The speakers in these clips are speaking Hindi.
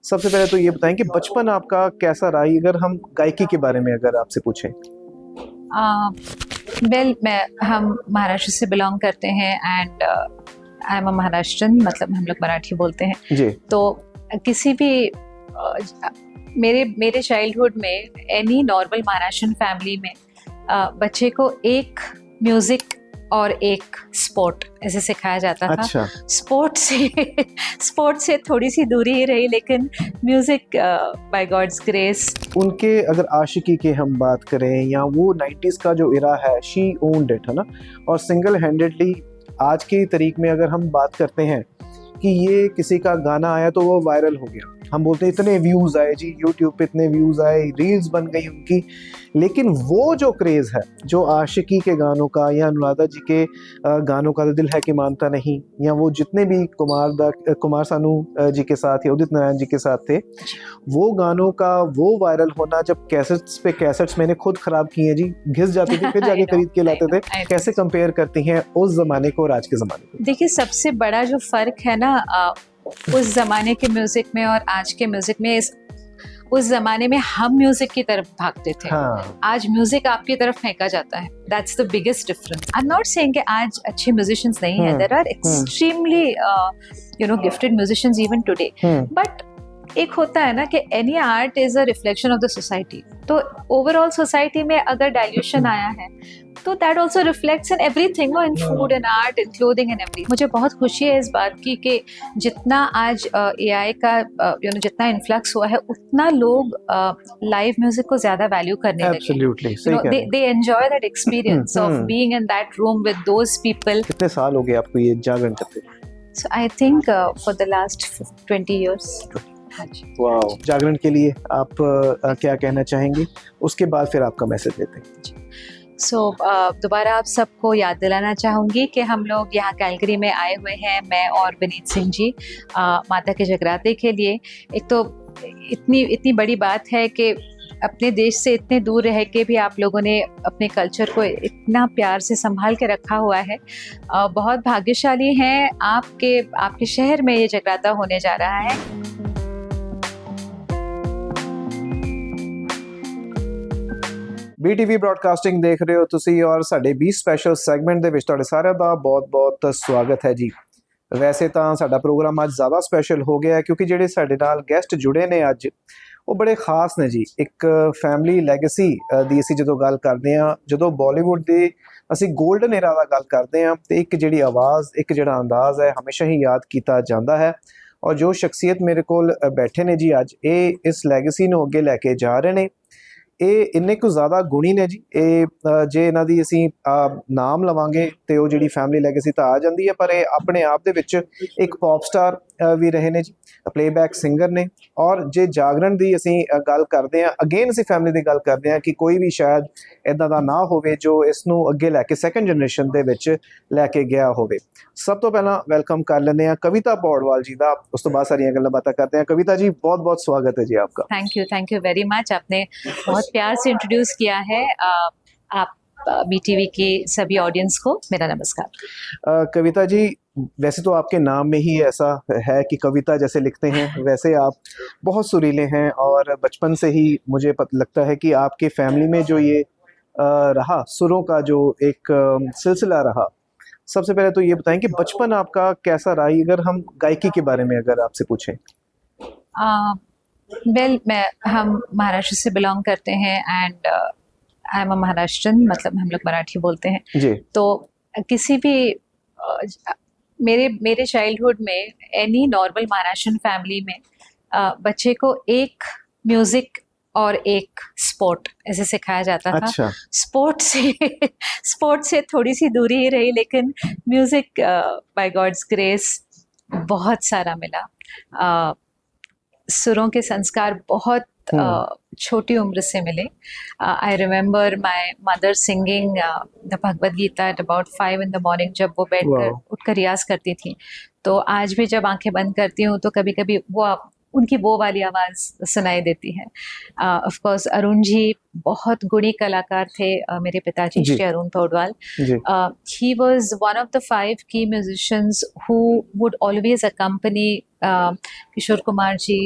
सबसे पहले तो ये बताएं कि बचपन आपका कैसा रहा, अगर हम गायकी के बारे में अगर आपसे पूछें। मैं हम महाराष्ट्र से बिलोंग करते हैं and I am a Maharashtrian, मतलब हम लोग मराठी बोलते हैं जी। तो किसी भी मेरे चाइल्डहुड में एनी नॉर्मल महाराष्ट्रन फैमिली में बच्चे को एक म्यूजिक और एक स्पोर्ट ऐसे सिखाया जाता था। अच्छा। स्पोर्ट से थोड़ी सी दूरी ही रही, लेकिन म्यूजिक बाय गॉड्स ग्रेस। उनके अगर आशिकी की हम बात करें या वो 90s का जो इरा है, शी ओन्ड इट, है ना, और सिंगल हैंडेडली आज की तारीख में अगर हम बात करते हैं कि ये किसी का गाना आया तो वो वायरल हो गया, हम बोलते हैं इतने व्यूज़ आए जी, यूट्यूब पे इतने व्यूज़ आए, रील्स बन गई उनकी। लेकिन वो जो क्रेज़ है जो आशिकी के गानों का या अनुराधा जी के गानों का, दिल है कि मानता नहीं, या वो जितने भी कुमार सानू जी के साथ या उदित नारायण जी के साथ थे, वो गानों का वो वायरल होना, जब कैसेट्स मैंने खुद ख़राब किए हैं जी, घिस जाती थी, फिर जाके खरीद के लाते थे। कैसे कंपेयर करती हैं उस ज़माने को और आज के ज़माने को? देखिए, सबसे बड़ा जो फ़र्क है ना उस ज़माने के म्यूज़िक में और आज के म्यूज़िक में, उस ज़माने में हम म्यूज़िक की तरफ भागते थे। हाँ। आज म्यूज़िक आपकी तरफ फेंका जाता है। That's the biggest difference. I am not saying कि आज अच्छे म्यूजिशियंस नहीं हैं। There are extremely gifted musicians even today, but एक होता है ना कि any art is a reflection of the society. तो ओवरऑल सोसाइटी में अगर डाइल्यूशन आया है तो that also reflects in everything, in food, in art, in clothing, in every. मुझे बहुत खुशी है इस बात की कि जितना आज AI का जितना इन्फ्लक्स हुआ है, उतना लोग लाइव म्यूजिक को ज्यादा वैल्यू करने लगे। They enjoy that experience of being in that room with those people. कितने साल हो गए आपको ये जागरण करते? So I think for the last 20 years। Wow. जागरण के लिए आप क्या कहना चाहेंगे, उसके बाद फिर आपका मैसेज देते हैं। दोबारा आप सबको याद दिलाना चाहूँगी कि हम लोग यहाँ कैलगरी में आए हुए हैं, मैं और विनीत सिंह जी, माता के जगराते के लिए। एक तो इतनी बड़ी बात है कि अपने देश से इतने दूर रह के भी आप लोगों ने अपने कल्चर को इतना प्यार से संभाल के रखा हुआ है। बहुत भाग्यशाली हैं आपके शहर में ये जगराता होने जा रहा है। BTV ब्रॉडकास्टिंग देख रहे हो तुसी और साडे 20 स्पैशल सैगमेंट दे विच तुहाडे सारिਆਂ ਦਾ बहुत स्वागत है जी। वैसे तो साडा प्रोग्राम अज ज़्यादा स्पैशल हो गया है क्योंकि ਜਿਹੜੇ ਸਾਡੇ ਨਾਲ ਗੈਸਟ जुड़े ने अज ਉਹ बड़े खास ने जी। एक फैमिली लैगेसी ਦੀ ਅਸੀਂ ਜਦੋਂ ਗੱਲ ਕਰਦੇ ਹਾਂ, ਜਦੋਂ ਬਾਲੀਵੁੱਡ ਦੇ ਅਸੀਂ 골ਡਨ ਏਰਾ ਦਾ ਗੱਲ ਕਰਦੇ ਹਾਂ ਤੇ ਇੱਕ ਜਿਹੜੀ ਆਵਾਜ਼, ਇੱਕ ਜਿਹੜਾ ਅੰਦਾਜ਼ ਹੈ ਹਮੇਸ਼ਾ ਹੀ ਯਾਦ ਕੀਤਾ ਜਾਂਦਾ ਹੈ। और जो शख्सियत मेरे कोल बैठे ने जी अज, ये इस लैगेसी ਨੂੰ ਅੱਗੇ ਲੈ ਕੇ ਜਾ ਰਹੇ ਨੇ। ਇਹ ਇੰਨੇ ਕੁ ਜ਼ਿਆਦਾ ਗੁਣੀ ਨੇ ਜੀ। ਇਹ ਜੇ ਇਹਨਾਂ ਦੀ ਅਸੀਂ ਨਾਮ ਲਵਾਂਗੇ ਤੇ ਉਹ ਜਿਹੜੀ ਫੈਮਿਲੀ ਲੈਗੇਸੀ ਤਾਂ ਆ ਜਾਂਦੀ ਹੈ, ਪਰ ਇਹ ਆਪਣੇ ਆਪ ਦੇ ਵਿੱਚ ਇੱਕ ਪੌਪ ਸਟਾਰ ਵੀ ਰਹੇ ਨੇ ਜੀ, ਪਲੇਬੈਕ ਸਿੰਗਰ ਨੇ। ਔਰ ਜੇ ਜਾਗਰਣ ਦੀ ਅਸੀਂ ਗੱਲ ਕਰਦੇ ਹਾਂ, ਅਗੇਨ ਅਸੀਂ ਫੈਮਿਲੀ ਦੀ ਗੱਲ ਕਰਦੇ ਹਾਂ ਕਿ ਕੋਈ ਵੀ ਸ਼ਾਇਦ ਇੱਦਾਂ ਦਾ ਨਾ ਹੋਵੇ ਜੋ ਇਸ ਨੂੰ ਅੱਗੇ ਲੈ ਕੇ ਸੈਕੰਡ ਜਨਰੇਸ਼ਨ ਦੇ ਵਿੱਚ ਲੈ ਕੇ ਗਿਆ ਹੋਵੇ। ਸਭ ਤੋਂ ਪਹਿਲਾਂ ਵੈਲਕਮ ਕਰ ਲੈਂਦੇ हैं कविता पौडवाल जी का, उस तो बाद सारियां गल्लां बातां करते हैं। कविता जी बहुत बहुत स्वागत है जी आपका। Thank you very much. आपने बहुत प्यार से इंट्रोड्यूस किया है। आप BTV की सभी ऑडियंस को मेरा नमस्कार। कविता जी, वैसे तो आपके नाम में ही ऐसा है कि कविता जैसे लिखते हैं, वैसे आप बहुत सुरीले हैं और बचपन से ही मुझे लगता है कि आपके फैमिली में जो ये रहा सुरों का जो एक सिलसिला रहा। सबसे पहले तो ये बताएं कि बचपन आपका कैसा रहा, अगर हम गायकी के बारे में अगर आपसे पूछें। हम महाराष्ट्र से बिलोंग करते हैं and I am a Maharashtrian, मतलब हम लोग मराठी बोलते हैं जी। तो किसी भी मेरे चाइल्डहुड में एनी नॉर्मल महाराष्ट्रन फैमिली में बच्चे को एक म्यूजिक और एक स्पोर्ट ऐसे सिखाया जाता था। अच्छा। स्पोर्ट से थोड़ी सी दूरी ही रही, लेकिन म्यूजिक बाय गॉड्स ग्रेस बहुत सारा मिला। सुरों के संस्कार बहुत छोटी उम्र से मिले। I remember my mother singing the Bhagavad Gita at about 5 in the morning, जब वो उठकर रियाज करती थी। तो आज भी जब आंखें बंद करती हूँ तो कभी कभी उनकी वो वाली आवाज़ सुनाई देती है। ऑफ कोर्स अरुण जी बहुत गुणी कलाकार थे, मेरे पिताजी Shri Arun Paudwal. He was one of the 5 key musicians who would always accompany Kishore Kumar ji,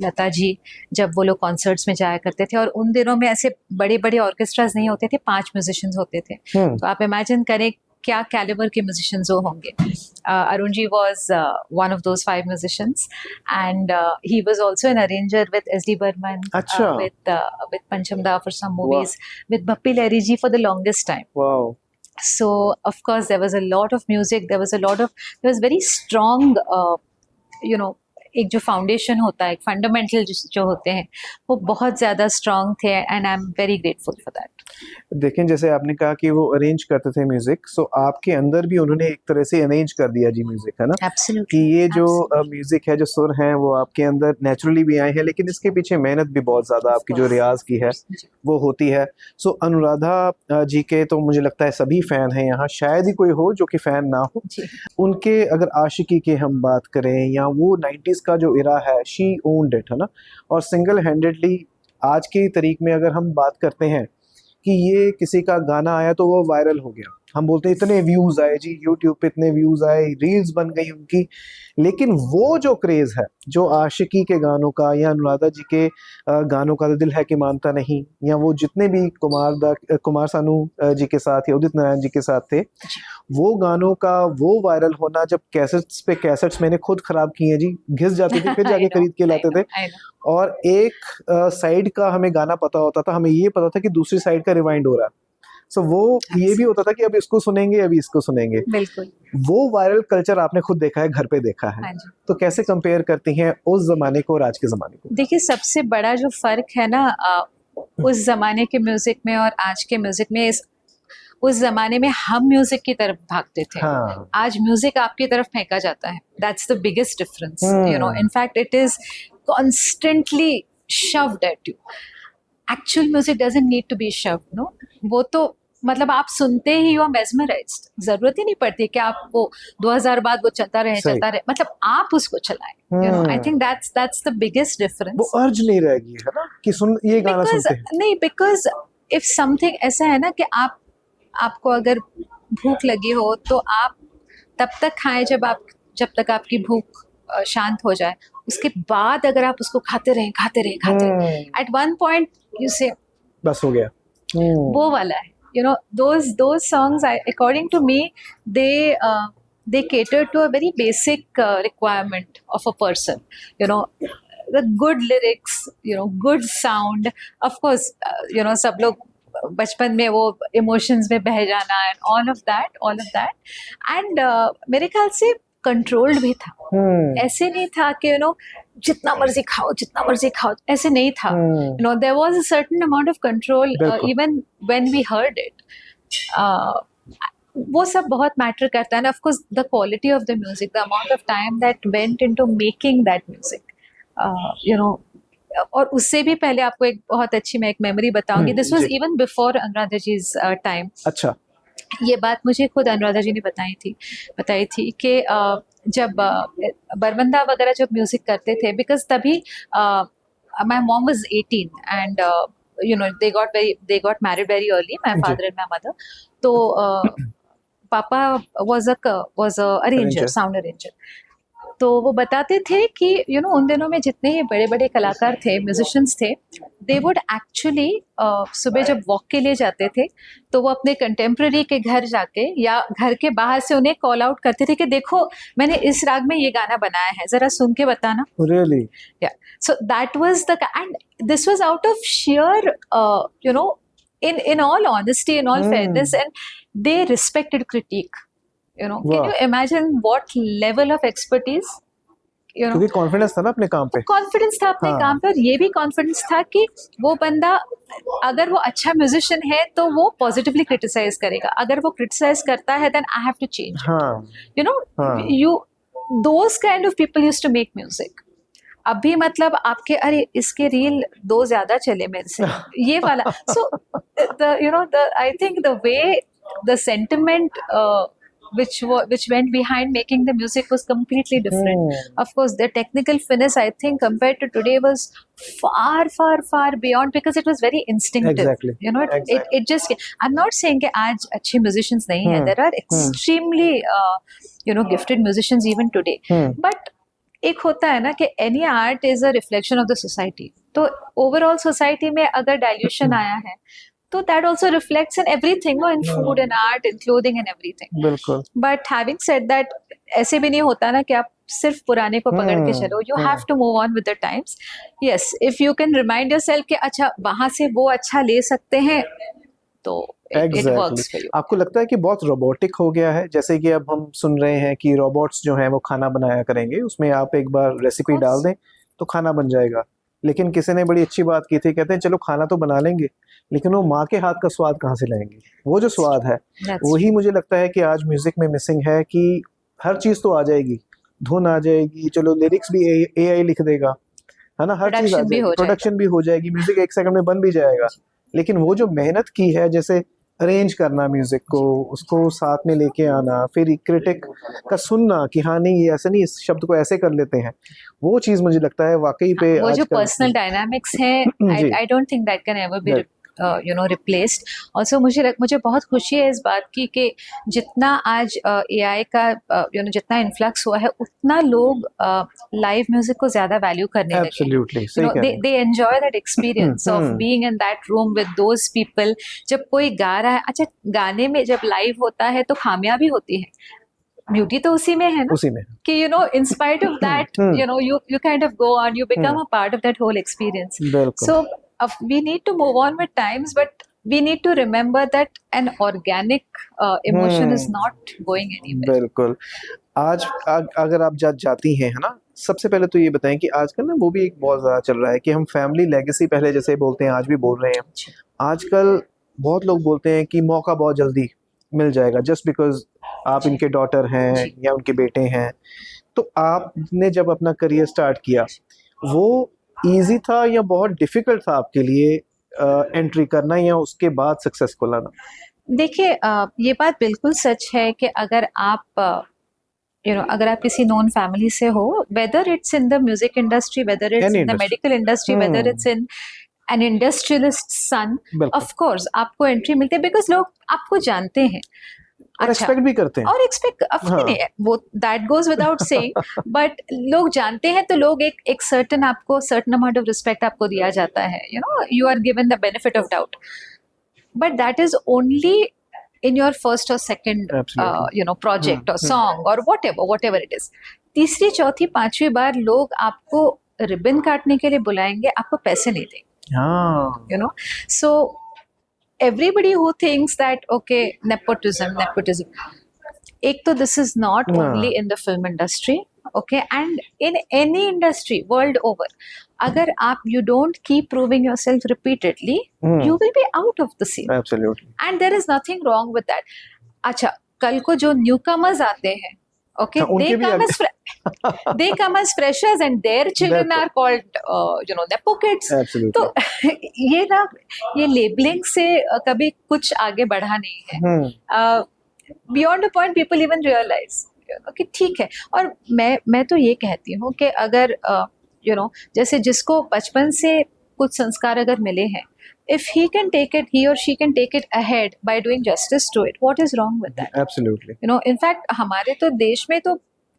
Lata ji, जब वो लोग कॉन्सर्ट्स में जाया करते थे, और उन दिनों में ऐसे बड़े बड़े ऑर्केस्ट्राज नहीं होते थे, 5 म्यूजिशियंस होते थे। तो आप इमेजिन करें क्या कैलिबर के म्यूजिशियंस वो होंगे। Arun ji was one of those 5 musicians, and he was also an arranger with S.D. Burman, अच्छा। with Pancham Da for some movies, with Bappi Lahiri ji for the longest time. Wow. So of course there was a lot of music, there was very strong you know, एक जो फाउंडेशन होता है, एक फंडामेंटल जो होते हैं, वो बहुत ज़्यादा स्ट्रॉन्ग थे, and I am very grateful for that. देखें, जैसे आपने कहा कि वो अरेंज करते थे म्यूजिक, सो आपके अंदर भी उन्होंने एक तरह से अरेंज कर दिया जी म्यूजिक, है ना? एब्सोल्युटली। कि ये जो म्यूजिक है, जो सुर हैं, वो आपके अंदर नेचुरली भी आए हैं, लेकिन इसके पीछे मेहनत भी बहुत ज्यादा आपकी जो रियाज की है वो होती है। सो अनुराधा जी के तो मुझे लगता है सभी फैन हैं यहाँ, शायद ही कोई हो जो कि फैन ना हो। उनके अगर आशिकी की हम बात करें, या वो 90s का जो इरा है, शी ओन्ड इट, है ना? और सिंगल हैंडेडली आज की तारीख में अगर हम बात करते हैं कि ये किसी का गाना आया तो वो वायरल हो गया, हम बोलते हैं इतने व्यूज आए जी, यूट्यूब पे इतने व्यूज आए, रील्स बन गई उनकी, लेकिन वो जो क्रेज है जो आशिकी के गानों का, या अनुराधा जी के गानों का, दिल है कि मानता नहीं, या वो जितने भी कुमार सानू जी के साथ या उदित नारायण जी के साथ थे, वो गानों का वो वायरल होना, जब कैसेट्स पे कैसेट्स मैंने खुद खराब किए जी, घिस जाती थी, फिर जाके खरीद के लाते थे, और एक साइड का हमें गाना पता होता था, हमें ये पता था कि दूसरी साइड का रिवाइंड हो रहा है। सो वो ये भी होता था कि अब इसको सुनेंगे, अभी इसको सुनेंगे। बिल्कुल। वो वायरल कल्चर आपने खुद देखा है, घर पे देखा है, तो कैसे कंपेयर करती हैं उस जमाने को और आज के जमाने को? देखिए, सबसे बड़ा जो फर्क है ना उस जमाने के म्यूजिक में और आज के म्यूजिक में, उस जमाने में हम म्यूजिक की तरफ भागते थे, हाँ। आज म्यूजिक आपकी तरफ फेंका जाता है। That's the biggest difference, you know. In fact it is constantly shoved at you. Actual music doesn't need to be shoved, no? वो तो मतलब आप सुनते ही यू आर मेस्मराइज्ड, जरूरत ही नहीं पड़ती कि आप वो 2000 बाद वो चलता रहे, मतलब आप उसको चलाएं। You know, I think that's the biggest difference. वो अर्ज नहीं रहेगी, है ना, कि सुन ये गाना सुनते हैं। नहीं, बिकॉज इफ समथिंग ऐसा है ना कि आपको अगर भूख लगी हो तो आप तब तक खाएं जब तक आपकी भूख शांत हो जाए, उसके बाद अगर आप उसको खाते रहें, एट वन पॉइंट यू से बस हो गया। वो वाला है, you know, those songs, according to me, they cater to a very basic requirement of a person, you know, the good lyrics, you know, good sound, of course, you know, सब लोग बचपन में वो इमोशंस में बह जाना, and all of that, and मेरे ख्याल से कंट्रोल्ड भी था। ऐसे नहीं था कि यू नो जितना मर्जी खाओ, ऐसे नहीं था। You know, there was a certain amount of control even when we heard it. वो सब बहुत मैटर करता है, and of course the quality of the music, the amount of time that went into making that music, you know. और उससे भी पहले आपको एक बहुत अच्छी मैं एक मेमोरी बताऊंगी। This was even before Anuradha ji's time. अच्छा, ये बात मुझे खुद अनुराधा जी ने बताई थी कि जब बरबंदा वगैरह जब म्यूजिक करते थे, बिकॉज तभी my mom was 18 and you know they got married very early, my father and my mother. तो पापा was a arranger, sound arranger. तो वो बताते थे कि यू नो उन दिनों में जितने ही बड़े बड़े कलाकार थे, म्यूजिशियंस थे, दे वुड एक्चुअली सुबह जब वॉक के लिए जाते थे तो वो अपने कंटेम्प्रेरी के घर जाके या घर के बाहर से उन्हें कॉल आउट करते थे कि देखो मैंने इस राग में ये गाना बनाया है, जरा सुन के बताना। Really? Yeah. So that was and this was out of sheer you know, in all honesty, in all fairness, and they respected critique. You know, can you imagine what level of expertise? You know, क्योंकि कॉन्फिडेंस था ना अपने काम पे, कॉन्फिडेंस था अपने काम पे, और ये भी कॉन्फिडेंस था कि वो बंदा अगर वो अच्छा म्यूजिशियन है तो वो पॉजिटिवली क्रिटिसाइज करेगा, अगर वो क्रिटिसाइज करता है then I have to change. You know, those kind of people used to make music. अभी मतलब आपके अरे इसके रील 2 ज्यादा चले मेरे से, ये वाला। So you know, I think the way the sentiment which went behind making the music was completely different. Of course, the technical finesse, I think, compared to today was far beyond, because it was very instinctive. Exactly. You know, it just, I'm not saying that aaj अच्छे musicians nahi hai, there are extremely you know, gifted musicians even today, but एक होता है ना कि any art is a reflection of the society, तो ओवरऑल सोसाइटी में अगर डाइल्यूशन आया है तो that also reflects in everything, in food, in art, in clothing, in everything. बिल्कुल. बट हैविंग सेड दैट, ऐसे भी नहीं होता ना कि आप सिर्फ पुराने को पकड़ के चलो. You have to move on with the times. Yes, if you can remind yourself कि अच्छा वहां से वो अच्छा ले सकते हैं तो it works for you. आपको लगता है कि बहुत रोबोटिक हो गया है, जैसे कि अब हम सुन रहे हैं कि रोबोट्स जो हैं वो खाना बनाया करेंगे, उसमें आप एक बार रेसिपी डाल दें तो खाना बन जाएगा. लेकिन किसी ने बड़ी अच्छी बात की थी, कहते हैं चलो खाना तो बना लेंगे लेकिन वो माँ के हाथ का स्वाद कहाँ से लाएंगे. वो जो स्वाद है वही मुझे लगता है कि आज म्यूजिक में मिसिंग है, कि हर चीज तो आ जाएगी, धुन आ जाएगी, चलो लिरिक्स भी एआई लिख देगा, है ना, हर चीज आ जाएगी, प्रोडक्शन भी हो जाएगी, म्यूजिक 1 सेकंड में बन भी जाएगा. लेकिन वो जो मेहनत की है, जैसे अरेंज करना म्यूजिक को, उसको साथ में लेके आना, फिर क्रिटिक का सुनना कि हाँ नहीं ये ऐसे नहीं, इस शब्द को ऐसे कर लेते हैं, वो चीज मुझे लगता है वाकई पे वो जो पर्सनल डायनामिक्स है, आई don't think that can ever be replaced. Also मुझे बहुत खुशी है इस बात की कि जितना आज AI का जितना इन्फ्लक्स हुआ है, उतना लोग लाइव म्यूजिक को ज्यादा वैल्यू करने लगे. They enjoy that experience of being in that room with those people. जब कोई गा रहा है, अच्छा गाने में जब लाइव होता है तो खामियां भी होती है, ब्यूटी तो उसी में है ना, उसी में कि in spite of that you kind of go on, you become a part of that whole experience. So we need to move on with times, but we need to remember that an organic emotion is not going anywhere. बिल्कुल. आज अगर आप जाती हैं, है ना, सबसे पहले तो ये बताएं कि आजकल ना वो भी एक बहुत ज़्यादा चल रहा है कि हम फैमिली लेगेसी पहले जैसे बोलते हैं आज भी बोल रहे हैं. आजकल बहुत लोग बोलते हैं कि मौका बहुत जल्दी मिल जाएगा जस्ट बिकॉज आप इनके डॉटर हैं या उनके बेटे हैं. तो आपने जब अपना करियर स्टार्ट किया, वो इजी था या बहुत डिफिकल्ट था आपके लिए एंट्री करना, या उसके बाद सक्सेसफुल आना? देखिए, ये बात बिल्कुल सच है कि अगर आप अगर आप किसी नॉन फैमिली से हो, whether it's in the music industry, whether it's in the medical industry, whether it's in an industrialist son, of course आपको एंट्री मिलती है बिकॉज लोग आपको जानते हैं और एक्सपेक्ट भी करते हैं, और एक्सपेक्ट नहीं है, वो that goes without saying, but लोग जानते हैं तो लोग एक सर्टेन आपको सर्टेन अमाउंट ऑफ रिस्पेक्ट आपको दिया जाता है. You are given the benefit of doubt, but that is only in your first or second project or song or whatever it is. तीसरी चौथी पांचवी बार लोग आपको रिबन काटने के लिए बुलाएंगे, आपको पैसे नहीं देंगे. So everybody who thinks that okay, nepotism, एक तो this is not only in the film industry, okay, and in any industry world over, अगर आप you don't keep proving yourself repeatedly, you will be out of the scene. Absolutely. And there is nothing wrong with that. अच्छा, कल को जो newcomers आते हैं, okay, they come as freshers and their children are called nepo kids. तो ये labeling से कभी कुछ आगे बढ़ा नहीं है. Beyond a point, people even realize कि ठीक है. और मैं तो ये कहती हूँ कि अगर जैसे जिसको बचपन से कुछ संस्कार अगर मिले हैं, if he or she can take it ahead by doing justice to it, what is wrong with that? Absolutely. In fact, हमारे तो देश में तो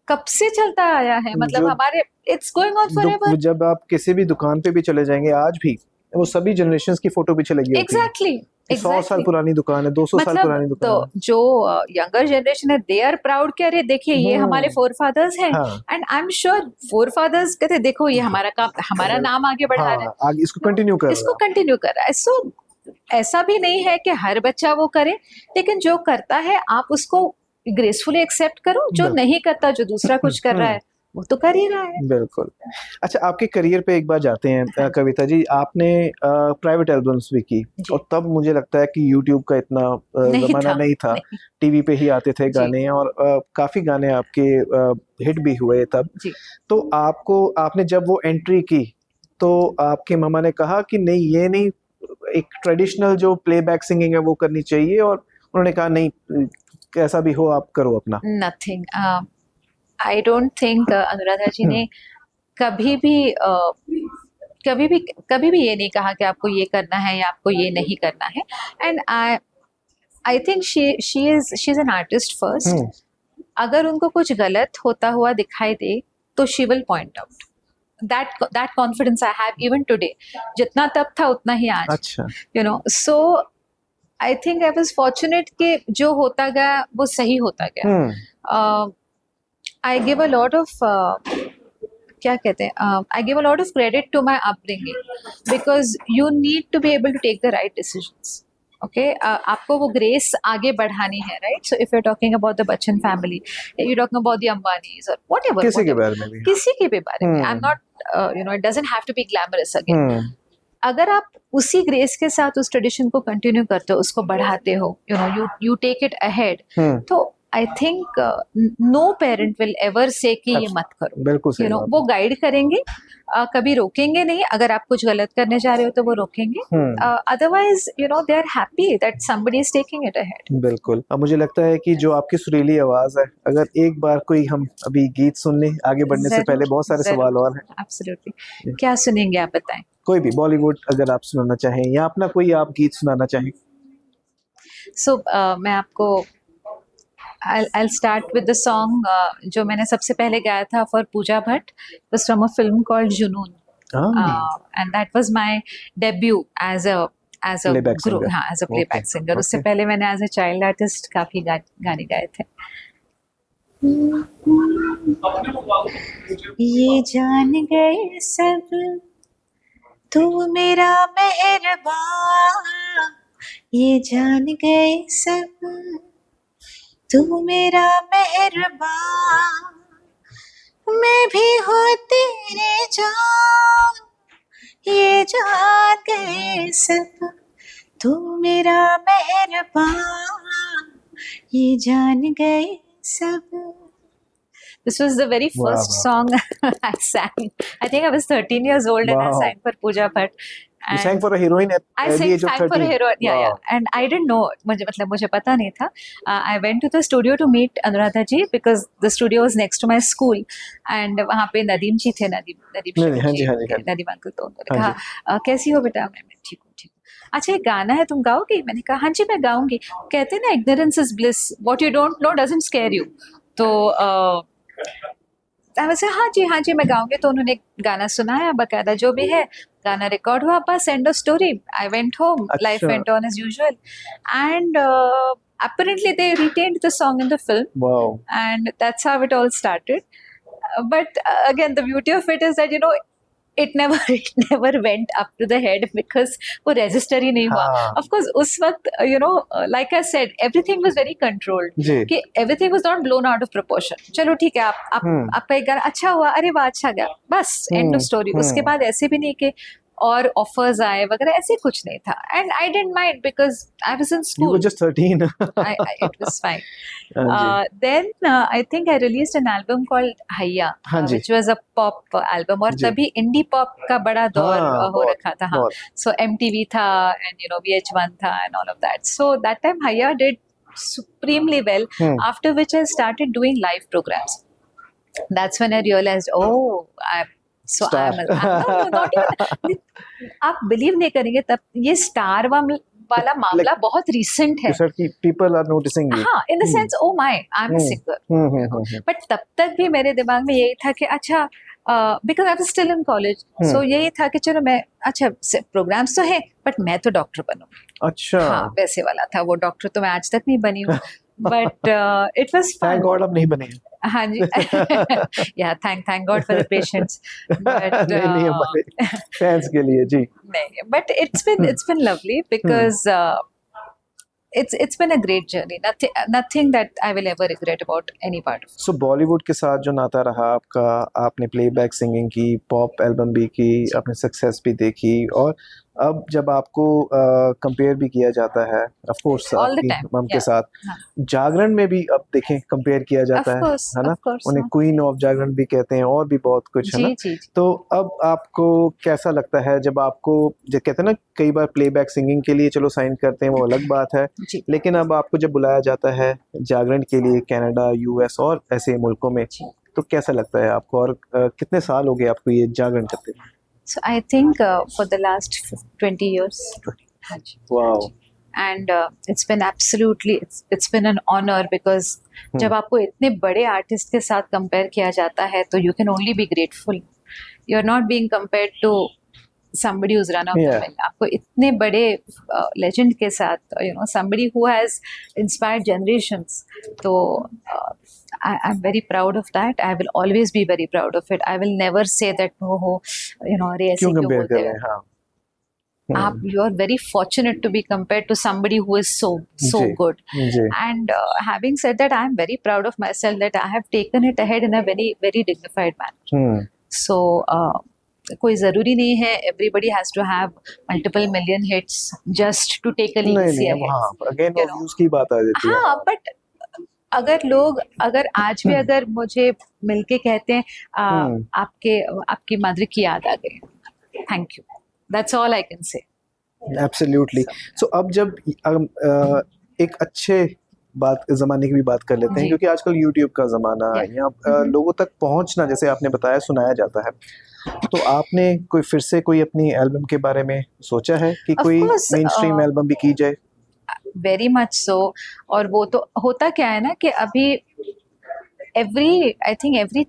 कब से चलता आया है, मतलब हमारे it's going on forever. जब आप किसी भी दुकान पे भी चले जाएंगे आज भी, वो सभी जनरेशंस की फोटो पीछे लगी होती है. Exactly. 100 साल पुरानी दुकान है, 200 साल पुरानी दुकान है. तो जो यंगर जनरेशन है, दे आर प्राउड कि अरे देखिए ये हमारे फोरफादर्स हैं, and I am sure forefathers कहते देखो ये हमारा काम, हमारा नाम आगे बढ़ा रहा है, आगे इसको कंटिन्यू कर रहा है. सो ऐसा भी नहीं है कि हर बच्चा वो करे, लेकिन जो करता है आप उसको ग्रेसफुली एक्सेप्ट करो, जो नहीं करता, जो दूसरा कुछ कर रहा है वो तो कर ही रहा है. बिल्कुल. अच्छा, आपके करियर पे एक बार जाते हैं कविता जी, आपने प्राइवेट एल्बम्स भी की, और तब मुझे लगता है कि यूट्यूब का इतना जमाना नहीं था. टीवी पे ही आते थे गाने, और काफी गाने आपके हिट भी हुए तब. तो आपने जब वो एंट्री की तो आपके मामा ने कहा कि नहीं, ये नहीं, एक ट्रेडिशनल जो प्लेबैक सिंगिंग है वो करनी चाहिए, और उन्होंने कहा नहीं, कैसा भी हो आप करो अपना? Nothing. I don't think Anuradha ji ने कभी भी ये नहीं कहा कि आपको ये करना है या आपको ये नहीं करना है. And I think she is an artist first. अगर उनको कुछ गलत होता हुआ दिखाई दे तो she will point out. That confidence I have even today. जितना तब था उतना ही आज. अच्छा. You know, so I think I was fortunate कि जो होता गया वो सही होता गया. I give a lot of क्या कहते हैं, I give a lot of credit to my upbringing because you need to be able to take the right decisions. Okay, आपको वो ग्रेस आगे बढ़ानी है, right? So if you're talking about the Bachchan family, you're talking about the Ambanis or whatever. किसी के बारे में भी. किसी के भी बारे में. I'm not, you know, it doesn't have to be glamorous again. अगर आप उसी ग्रेस के साथ उस ट्रेडिशन को कंटिन्यू करते हो, उसको बढ़ाते हो, you know, you take it ahead. तो I think no parent will ever say कि ये मत करो. बिल्कुल सही. You know, वो गाइड करेंगे, कभी रोकेंगे नहीं. अगर आप कुछ गलत करने जा रहे हो तो वो रोकेंगे. Otherwise, you know, they are happy that somebody is taking it ahead. बिल्कुल. अब मुझे लगता है कि जो आपकी सुरीली आवाज है, अगर एक बार कोई हम अभी गीत सुन लें, आगे बढ़ने से पहले बहुत सारे सवाल और हैं. Absolutely. क्या सुनेंगे आप बताएं? कोई भी बॉलीवुड अगर आप सुनाना चाहें या अपना कोई आप गीत सुनाना चाहें. So मैं आपको I'll start with the song जो मैंने सबसे पहले गाया था for Pooja Bhatt. It was from a film called Junoon. And that was my debut as a Playback group, singer. हाँ, as a playback Okay. singer. उससे पहले मैंने as a child artist काफी गाने गाए थे. ये जान गए सब तू मेरा मेहरबान, ये जान गए सब तू मेरा मेहरबान, मैं भी हूँ तेरे जान, ये जान गए सब तू मेरा मेहरबान, ये जान गए सब. This was the very first song I sang. I think I was 13 years old and I sang for Pooja Bhatt. You sang for a heroine at the age of 13. I sang for a heroine, yeah. And I didn't know, मुझे पता नहीं था. I went to the studio to meet Anuradha ji because the studio was next to my school. And वहाँ पे नदीम जी थे, नदीम अंकल. तो उन्होंने कहा कैसी हो बेटा? मैं ठीक हूँ. अच्छा एक गाना है तुम गाओगी? मैंने कहा हाँ जी मैं गाऊंगी. कहते हैं ना ignorance is bliss, what you don't know doesn't scare you. तो वैसे हाँ जी मैं गाऊंगी. तो उन्होंने गाना सुनाया बकायदा, जो भी है गाना रिकॉर्ड हुआ, बस end of story. I went home, life went on as usual, and apparently they retained the song in the film. Wow. And that's how it all started. But again, the beauty of it is that, you know, it never went up to the head because वो register ही नहीं हुआ. Of course, उस वक्त, you know, like I said, everything was very controlled. कि everything was not blown out of proportion. चलो ठीक है, आपका एक गाना अच्छा हुआ, अरे वाह अच्छा गया, बस end of story. उसके बाद ऐसे भी नहीं कि और ऑफर्स आए वगैरह, ऐसे कुछ नहीं था. And I didn't mind because I was in school. You were just 13. It was fine. Then I think I released an album called Hayya, which was a pop album. और तभी इंडी पॉप का बड़ा दौर हो रखा था. हाँ, so MTV था and you know VH1 था and all of that. So that time Hayya did supremely well. After which I started doing live programs. That's when I realized, So I'm not even, आप बिलीव नहीं करेंगे, तब ये स्टार वाला मामला बहुत रिसेंट है. People are noticing you. हाँ, in the sense, oh my, I'm a singer. But तब तक भी मेरे दिमाग में यही था कि अच्छा, because I was still in college, so यही था कि चलो मैं, अच्छा प्रोग्राम्स तो हैं, but मैं तो डॉक्टर बनूंगी. अच्छा. हाँ, वैसे वाला था. वो डॉक्टर तो मैं आज तक नहीं बनी हूँ. But it was fun. Thank God अब नहीं बने. हाँ जी. Yeah, thank God for the patience. But नहीं हमारे fans के लिए जी. नहीं, but it's been lovely because it's been a great journey. Nothing that I will ever regret about any part of it. So Bollywood के साथ जो नाता रहा आपका, आपने प्लेबैक सिंगिंग की, पॉप एल्बम भी की, आपने सक्सेस भी देखी, और अब जब आपको कंपेयर भी किया जाता है ऑफ कोर्स आपकी मम के साथ, जागरण में भी अब देखें कंपेयर किया जाता है ना, उन्हें क्वीन ऑफ जागरण भी कहते हैं, और भी बहुत कुछ है ना. तो अब आपको कैसा लगता है जब आपको, जो कहते हैं ना कई बार प्लेबैक सिंगिंग के लिए चलो साइन करते हैं वो अलग बात है, लेकिन अब आपको जब बुलाया जाता है जागरण के लिए कनाडा, यूएस और ऐसे मुल्कों में, तो कैसा लगता है आपको, और कितने साल हो गए आपको ये जागरण करते हैं? So I think for the last 20 years. Wow. And it's been absolutely, it's been an honor because जब आपको इतने बड़े आर्टिस्ट के साथ कंपेयर किया जाता है तो you can only be grateful. You are not being compared to somebody who's run of the mill. आपको इतने बड़े legend के साथ, you know, somebody who has inspired generations. तो I'm very proud of that. I will always be very proud of it. I will never say that oh, you know, अरे ऐसे क्यों बोलते हैं. हाँ. आप you are very fortunate to be compared to somebody who is so good. And having said that, I am very proud of myself that I have taken it ahead in a very very dignified manner. So कोई ज़रूरी नहीं है everybody has to have multiple million hits just to take a legacy ahead. हाँ, again वो views की बात आ जाती है. हाँ, but अगर आज भी अगर मुझे मिलके कहते हैं आपकी मदर की याद आ गई, thank you. That's all I can say. Absolutely. So अब जब एक अच्छे ज़माने की भी बात कर लेते हैं, क्योंकि आजकल YouTube का ज़माना है, यहाँ लोगों तक पहुँचना, जैसे आपने बताया, सुनाया जाता है. तो आपने कोई फिर से कोई अपनी एल्बम के बारे में सोचा है कि कोई मेन स्ट्रीम एल्बम भी की जाए? Very much so. और वो तो होता क्या है ना कि अभी every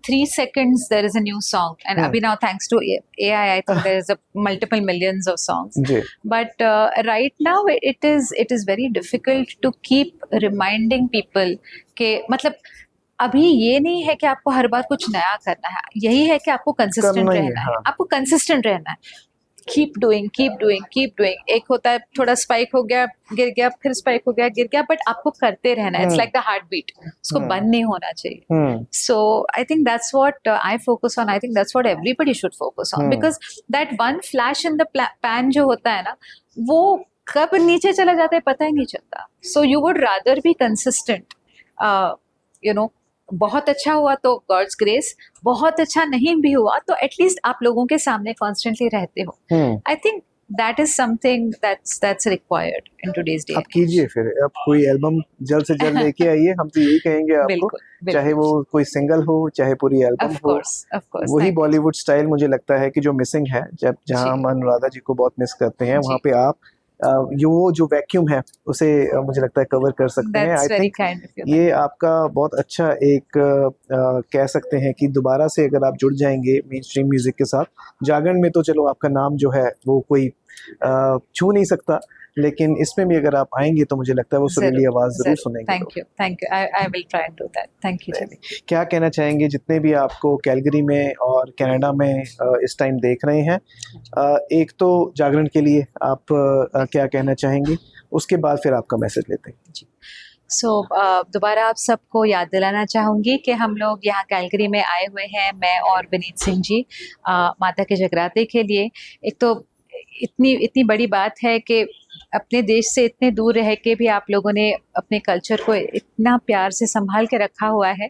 3 seconds there is a new song, and abhi now thanks to AI I think there is a multiple millions of songs. But right now it is very difficult to keep reminding people के मतलब अभी ये नहीं है कि आपको हर बार कुछ नया करना है, यही है कि आपको कंसिस्टेंट रहना है. आपको कंसिस्टेंट रहना है. Keep doing. एक होता है थोड़ा स्पाइक हो गया, गिर गया, फिर स्पाइक हो गया, गिर गया, बट आपको करते रहना है. It's like the heart beat, उसको बंद नहीं होना चाहिए. So I think that's what I focus on. I think that's what everybody should focus on, because that one flash in the pan जो होता है ना, वो कब नीचे चला जाता है पता ही नहीं चलता. So you would rather be consistent. You know, बहुत अच्छा हुआ तो गॉड्स ग्रेस, बहुत अच्छा नहीं भी हुआ तो एटलीस्ट आप लोगों के सामने कॉन्स्टेंटली रहते हो. I think that is something that's required in today's day. आप कीजिए फिर, आप कोई एल्बम जल्द से जल्द लेके आइए. हम तो यही कहेंगे आपको, चाहे वो कोई सिंगल हो चाहे पूरी एल्बम हो. वही बॉलीवुड स्टाइल मुझे लगता है कि जो मिसिंग है, जहाँ हम अनुराधा जी को बहुत मिस करते हैं, वहाँ पे आप जो वैक्यूम है उसे मुझे लगता है कवर कर सकते हैं. आई थिंक ये आपका बहुत अच्छा एक कह सकते हैं कि दोबारा से अगर आप जुड़ जाएंगे मेन स्ट्रीम म्यूजिक के साथ, जागरण में तो चलो आपका नाम जो है वो कोई छू नहीं सकता, लेकिन इसमें भी अगर आप आएंगे तो मुझे लगता है वो सुरीली आवाज जरूर सुनेंगे. Thank you. I will try to do that. Thank you. क्या कहना चाहेंगे जितने भी आपको कैलगरी में और कनाडा में इस टाइम देख रहे हैं? एक तो जागरण के लिए आप क्या कहना चाहेंगे, उसके बाद फिर आपका मैसेज लेते हैं. जी. सो दोबारा आप सबको याद दिलाना चाहूँगी कि हम लोग यहाँ कैलगरी में आए हुए हैं, मैं और विनीत सिंह जी, माता के जगराते के लिए. एक तो इतनी बड़ी बात है कि अपने देश से इतने दूर रह के भी आप लोगों ने अपने कल्चर को इतना प्यार से संभाल के रखा हुआ है.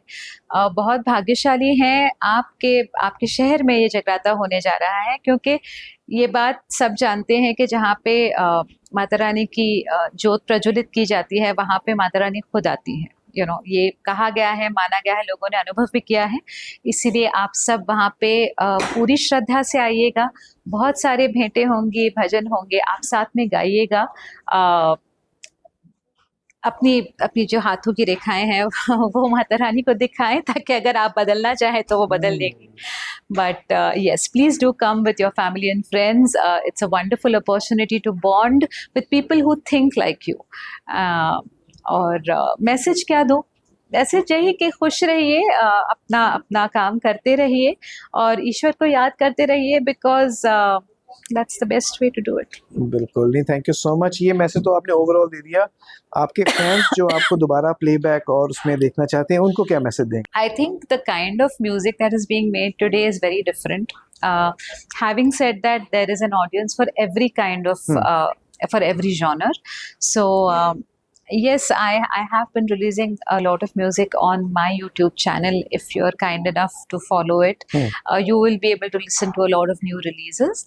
बहुत भाग्यशाली हैं आपके शहर में ये जगराता होने जा रहा है, क्योंकि ये बात सब जानते हैं कि जहाँ पे माता रानी की ज्योत प्रज्वलित की जाती है, वहाँ पे माता रानी खुद आती है. यू नो, ये कहा गया है, माना गया है, लोगों ने अनुभव भी किया है. इसीलिए आप सब वहाँ पे पूरी श्रद्धा से आइएगा. बहुत सारे भेंटें होंगी, भजन होंगे, आप साथ में गाइएगा. अपनी जो हाथों की रेखाएं हैं वो माता रानी को दिखाएं, ताकि अगर आप बदलना चाहें तो वो बदल लेंगी. But yes, please do come with your family and friends. It's a wonderful opportunity to bond with people who think like you. और मैसेज क्या दो? मैसेज यही कि खुश रहिए, अपना काम करते रहिए और ईश्वर को याद करते रहिए, because that's the best way to do it. बिल्कुल नहीं, थैंक यू सो मच. ये मैसेज तो आपने ओवरऑल दे दिया. आपके फैंस जो आपको दोबारा प्लेबैक और उसमें देखना चाहते हैं, उनको क्या मैसेज देंगे? I think the kind of music that is being made today is very different. Having said that, there is an audience for every kind of for every genre. So yes, I have been releasing a lot of music on my YouTube channel. If you're kind enough to follow it, you will be able to listen to a lot of new releases.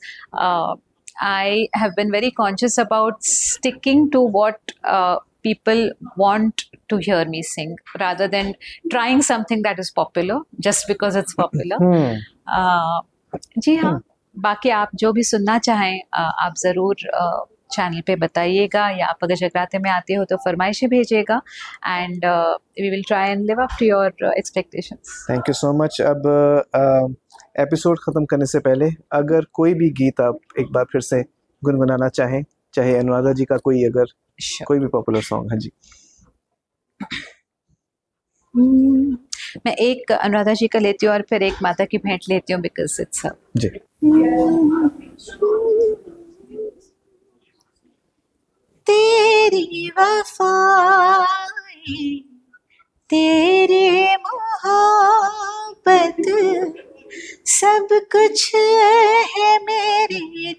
I have been very conscious about sticking to what people want to hear me sing, rather than trying something that is popular just because it's popular. जी हाँ, बाकी आप जो भी सुनना चाहें आप ज़रूर चैनल पे बताइएगा, या आप अगर जगराते में आते हो तो फरमाइशें भेजिएगा, and we will try and live up to your expectations. Thank you so much. अब एपिसोड ख़त्म करने से पहले अगर कोई भी गीत आप एक बार फिर से गुनगुनाना चाहें, चाहे अनुराधा जी का कोई अगर कोई भी पॉपुलर सॉन्ग। हाँ जी। मैं एक अनुराधा जी का लेती हूँ और फिर एक माता की भेंट लेती हूँ, बिकॉज इट्स जी। तेरी वफाएं, तेरे मोहब्बत, सब कुछ है मेरे लिए,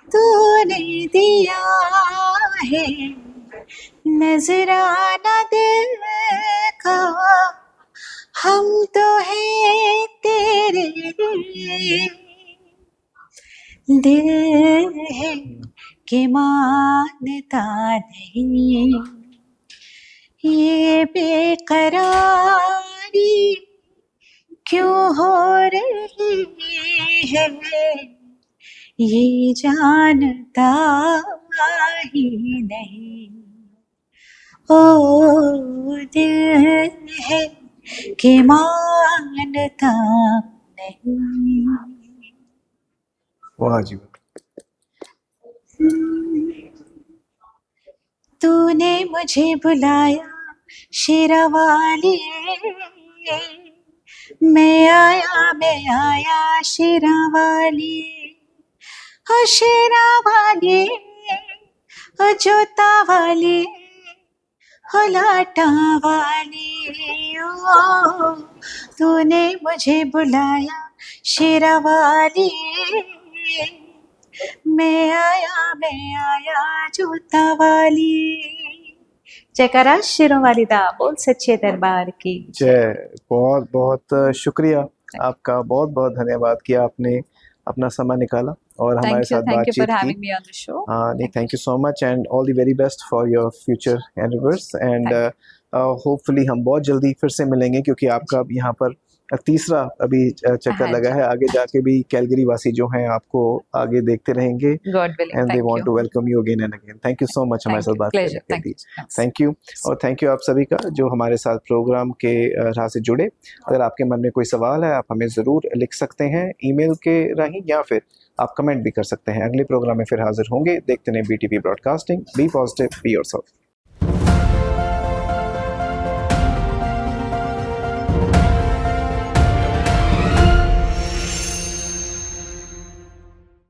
तूने दिया है नजराना दिल का, हम तो है तेरे लिए, दिल है कि मानता नहीं, ये बेकरारी क्यों हो रही है, ये जानता ही नहीं, ओ दिल है कि मानता नहीं। वाह जी। तूने मुझे बुलाया शेरावाली, मैं आया शेरावाली, हो शेरावाली, हो जोता वाली, हो लाटा वाली, ओ तूने मुझे बुलाया शेरावाली, मैं आया जोता वाली। जयकारा शेरों वाली दा बोल सच्चे दरबार की जय। बहुत बहुत शुक्रिया आपका, बहुत बहुत धन्यवाद कि आपने अपना समय निकाला और हमारे साथ थैंक यू बातचीत फॉर की। Having me on the show. नहीं, thank you so much and all the very best for your future endeavours and hopefully हम बहुत जल्दी फिर से मिलेंगे, क्योंकि आपका अब यहाँ पर तीसरा अभी चक्कर हाँ लगा जी। है। आगे जाके भी कैलगरी वासी जो हैं आपको आगे देखते रहेंगे God willing. And they thank want you. To welcome you again and again. Thank you so much हमारे साथ बात करने प्लेजर। के थैंक लिए। यू। Thank you. और थैंक यू आप सभी का जो हमारे साथ प्रोग्राम के राह से जुड़े। अगर आपके मन में कोई सवाल है आप हमें ज़रूर लिख सकते हैं ईमेल के राही, या फिर आप कमेंट भी कर सकते हैं। अगले प्रोग्राम में फिर हाजिर होंगे। देखते रहें BTV broadcasting. Be positive, be yourself.